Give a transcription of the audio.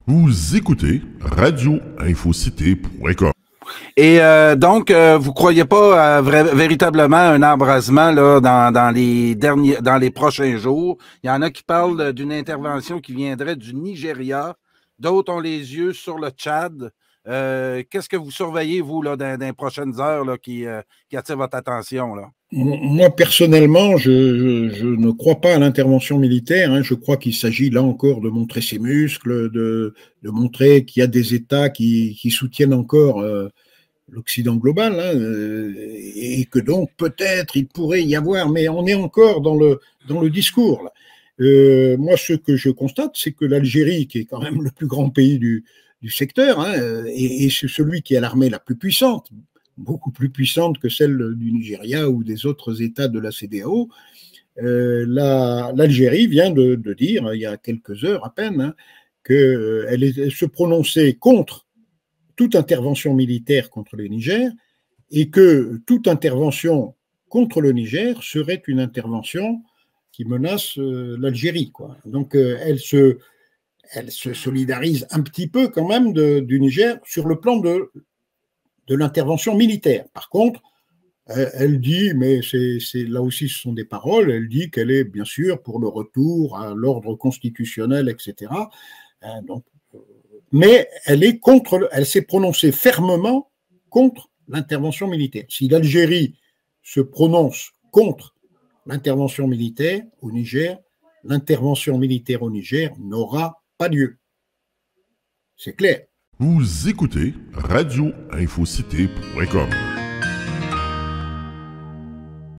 Vous écoutez radioinfocité.com. Et donc, vous croyez pas véritablement un embrasement là dans les prochains jours? Il y en a qui parlent d'une intervention qui viendrait du Nigeria, d'autres ont les yeux sur le Tchad. Qu'est-ce que vous surveillez, vous, là, dans les prochaines heures là, qui attire votre attention, là? Moi, personnellement, je ne crois pas à l'intervention militaire, hein. Je crois qu'il s'agit là encore de montrer ses muscles, de montrer qu'il y a des États qui soutiennent encore l'Occident global, hein, et que donc peut-être il pourrait y avoir, mais on est encore dans le discours, là. Moi, ce que je constate, c'est que l'Algérie, qui est quand même le plus grand pays du secteur, hein, et c'est celui qui a l'armée la plus puissante, beaucoup plus puissante que celle du Nigeria ou des autres États de la CEDEAO. L'Algérie vient de dire, il y a quelques heures à peine, hein, qu'elle se prononçait contre toute intervention militaire contre le Niger et que toute intervention contre le Niger serait une intervention qui menace l'Algérie, quoi. Donc elle se solidarise un petit peu quand même du Niger sur le plan de l'intervention militaire. Par contre, elle dit, mais là aussi ce sont des paroles, elle dit qu'elle est bien sûr pour le retour à l'ordre constitutionnel, etc. Donc, mais elle s'est prononcée fermement contre l'intervention militaire. Si l'Algérie se prononce contre l'intervention militaire au Niger, l'intervention militaire au Niger n'aura pas lieu. C'est clair. Vous écoutez radioinfocité.com.